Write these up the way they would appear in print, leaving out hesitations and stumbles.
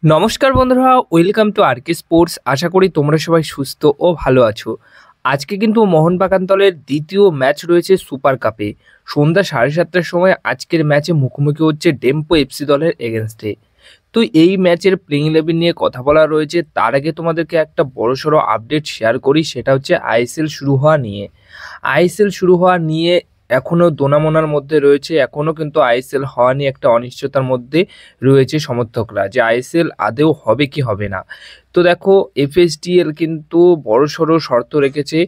নমস্কার বন্ধুরা, welcome to আরকে sports. আশা করি তোমরা সবাই সুস্থ ও ভালো আছো। আজকে কিন্তু মোহনবাগান দলের দ্বিতীয় ম্যাচ রয়েছে সুপার কাপে। সন্ধ্যা 7:30টার সময় আজকের ম্যাচে মুখোমুখি হচ্ছে ডেম্পো এফসি দলের এগেনস্টে। তো এই ম্যাচের প্লেইং ইলেভেন নিয়ে কথা বলা রয়েছে। তার আগে তোমাদেরকে একটা বড়সড় আপডেট শেয়ার করি, সেটা হচ্ছে আইএসএল শুরু হওয়া নিয়ে। আইএসএল শুরু হওয়া নিয়ে এখনও দোনামোনার মধ্যে রয়েছে। এখনও কিন্তু আইএসএল হওয়া নিয়ে একটা অনিশ্চয়তার মধ্যে রয়েছে সমর্থকরা, যে আইএসএল আদৌ হবে কি হবে না। তো দেখো, এফএসডিএল কিন্তু বড়সড় শর্ত রেখেছে।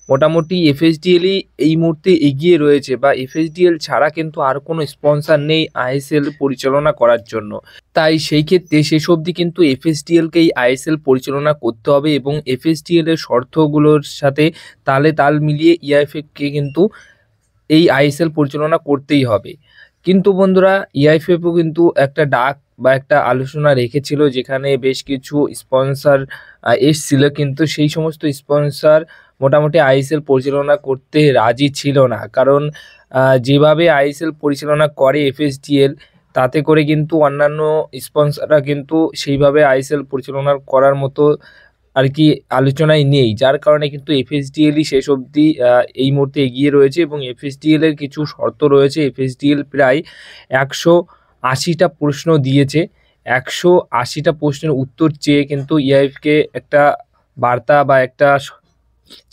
মোটামুটি এফএসডিএলই এই মুহূর্তে এগিয়ে রয়েছে, বা এফএসডিএল ছাড়া কিন্তু আর কোনো স্পন্সর নেই আইএসএল পরিচালনা করার জন্য। তাই সেই ক্ষেত্রে শেষ অবধি কিন্তু এফএসডিএলকেই আইএসএল পরিচালনা করতে হবে, এবং এফএসডিএল এর শর্তগুলোর সাথে তালে তাল মিলিয়ে ইআইএফএফকে কিন্তু এই আইএসএল পরিচালনা করতেই হবে। কিন্তু বন্ধুরা, ইআইএফএফও কিন্তু একটা ডাক বা একটা আলোচনা রেখেছিল, যেখানে বেশ কিছু স্পন্সর এসছিল, কিন্তু সেই সমস্ত স্পন্সর মোটামুটি আইএসএল পরিচালনা করতে রাজি ছিল না। কারণ যেভাবে আইএসএল পরিচালনা করে এফএসডিএল, তাতে করে কিন্তু অন্যান্য স্পন্সররা কিন্তু সেইভাবে আইএসএল পরিচালনা করার মতো আর কি আলোচনায় নেই। যার কারণে কিন্তু এফএসডিএলই শেষ অবধি এই মুহূর্তে এগিয়ে রয়েছে, এবং এফএসডিএল এর কিছু শর্ত রয়েছে। এফএসডিএল প্রায় 180টা প্রশ্ন দিয়েছে। 180টা প্রশ্নের উত্তর চেয়ে কিন্তু ইআইএফকে একটা বার্তা বা একটা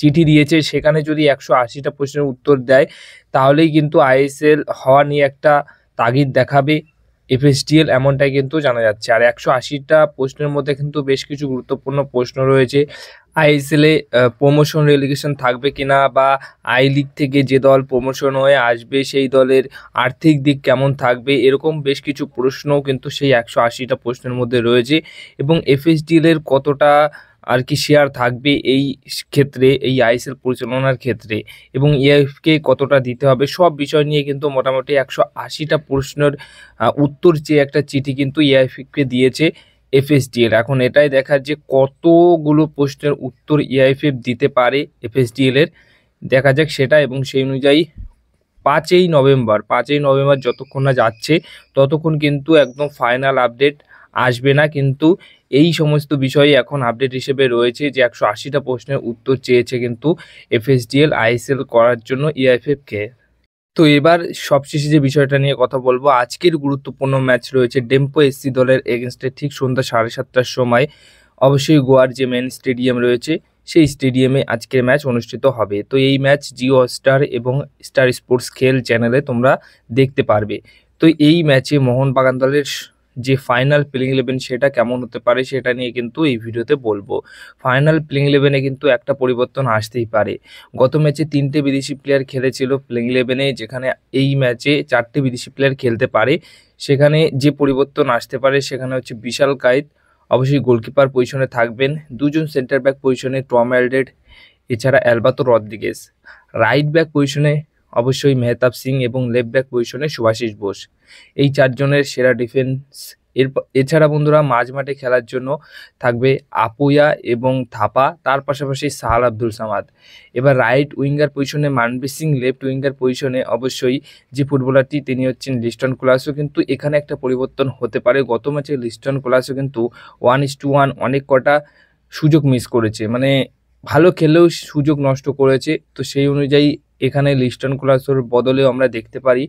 চিঠি দিয়েছে। সেখানে যদি 180টা প্রশ্নের উত্তর দেয়, তাহলেই কিন্তু আইএসএল হওয়া নিয়ে একটা তাগিদ দেখাবে এফএসডিএল, এমনটাই কিন্তু জানা যাচ্ছে। আর 180টা প্রশ্নের মধ্যে কিন্তু বেশ কিছু গুরুত্বপূর্ণ প্রশ্ন রয়েছে। আইএসএলে প্রমোশন রেলিগেশন থাকবে কিনা, বা আই লিগ থেকে যে দল প্রমোশন হয়ে আসবে সেই দলের আর্থিক দিক কেমন থাকবে, এরকম বেশ কিছু প্রশ্নও কিন্তু সেই 180টা প্রশ্নের মধ্যে রয়েছে। এবং এফএসডিএল এর কতটা আর কি শেয়ার থাকবে এই ক্ষেত্রে, এই আইএসএল পরিচালনার ক্ষেত্রে, এবং ইআইএফকে কতটা দিতে হবে, সব বিষয় নিয়ে কিন্তু মোটামুটি 180টা প্রশ্নের উত্তর চেয়ে একটা চিঠি কিন্তু ইআইএফকে দিয়েছে এফএসডিএল। এখন এটাই দেখার যে কতগুলো প্রশ্নের উত্তর ইআইএফএফ দিতে পারে এফএসডিএল এর, দেখা যাক সেটা। এবং সেই অনুযায়ী 5ই নভেম্বর যতক্ষণ না যাচ্ছে ততক্ষণ কিন্তু একদম ফাইনাল আপডেট আসবে না। কিন্তু এই সমস্ত বিষয়ে এখন আপডেট হিসেবে রয়েছে যে 180টা প্রশ্নের উত্তর চেয়েছে কিন্তু এফএসডিএল আইএসএল করার জন্য ইআইএফএফকে। তো এবার সবশেষে যে বিষয়টা নিয়ে কথা বলবো, আজকের গুরুত্বপূর্ণ ম্যাচ রয়েছে ডেম্পো এসসি দলের এগেনস্টে ঠিক সন্ধ্যা 7:30টার সময়। অবশ্যই গোয়ার যে মেন স্টেডিয়াম রয়েছে সেই স্টেডিয়ামে আজকের ম্যাচ অনুষ্ঠিত হবে। তো এই ম্যাচ জিও স্টার এবং স্টার স্পোর্টস খেল চ্যানেলে তোমরা দেখতে পারবে। তো এই ম্যাচে মোহনবাগান দলের যে ফাইনাল প্লেইং ইলেভেন সেটা কেমন হতে পারে সেটা নিয়ে কিন্তু এই ভিডিওতে বলবো। ফাইনাল প্লেইং ইলেভেনে কিন্তু একটা পরিবর্তন আসতেই পারে। গত ম্যাচে 3টে বিদেশি প্লেয়ার খেলেছিল প্লেইং ইলেভেনে, যেখানে এই ম্যাচে 4টে বিদেশি প্লেয়ার খেলতে পারে। সেখানে যে পরিবর্তন আসতে পারে সেখানে হচ্ছে বিশাল কায়েত অবশ্যই গোলকিপার পজিশনে থাকবেন, দুজন সেন্টার ব্যাক পজিশনে টম অ্যালডেড, এছাড়া অ্যালবাতো রদ্রিগেজ। রাইট ব্যাক পজিশনে অবশ্যই মেহতাব সিং, এবং লেফট ব্যাক পজিশনে শুভাশিস বোস। এই 4জনের সেরা ডিফেন্স। এছাড়া বন্ধুরা, মাঝ মাঠে খেলার জন্য থাকবে আপুয়া এবং থাপা, তার পাশাপাশি সাহাল আব্দুল সামাদ। এবার রাইট উইঙ্গার পজিশনে মানবীর সিং, লেফট উইঙ্গার পজিশনে অবশ্যই যে ফুটবলারটি তিনি হচ্ছেন লিস্টন কোলাসো। কিন্তু এখানে একটা পরিবর্তন হতে পারে। গত ম্যাচে লিস্টন কোলাসো কিন্তু 1:1 অনেক কটা সুযোগ মিস করেছে, মানে ভালো খেলেও সুযোগ নষ্ট করেছে। তো সেই অনুযায়ী এখানে লিস্টন কোলাসোর বদলেও আমরা দেখতে পারি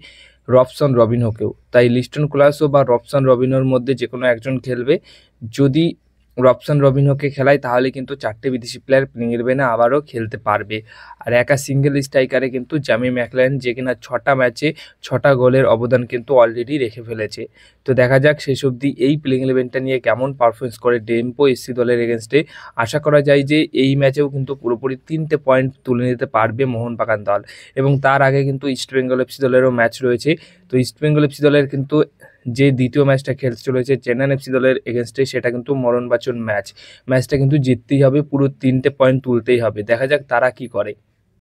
রবসন রবিনহোকেও। তাই লিস্টন কোলাসো বা রবসন রবিনহোর মধ্যে যে কোনো একজন খেলবে। যদি রবসন রবিনহোকে খেলায় তাহলে কিন্তু 4টে বিদেশি প্লেয়ার প্লেইং ইলেভেনে আবারও খেলতে পারবে। আর একা সিঙ্গেল স্ট্রাইকারে কিন্তু জামি ম্যাকলারেন, যে কিনা 6টা ম্যাচে 6টা গোলের অবদান কিন্তু অলরেডি রেখে ফেলেছে। তো দেখা যাক শেষ অবধি এই প্লেইং ইলেভেনটা নিয়ে কেমন পারফরমেন্স করে ডেম্পো এসসি দলের এগেনস্টে। আশা করা যায় যে এই ম্যাচেও কিন্তু পুরোপুরি 3টে পয়েন্ট তুলে নিতে পারবে মোহনবাগান দল। এবং তার আগে কিন্তু ইস্টবেঙ্গল এফসি দলেরও ম্যাচ রয়েছে। তো ইস্টবেঙ্গল এফসি দলের কিন্তু যে দ্বিতীয় ম্যাচটা খেলতে চলেছে চেন্নাই এফসি দলের এগেনস্টে, সেটা কিন্তু মরণবাচন ম্যাচটা কিন্তু জিততেই হবে, পুরো 3টে পয়েন্ট তুলতেই হবে। দেখা যাক তারা কি করে।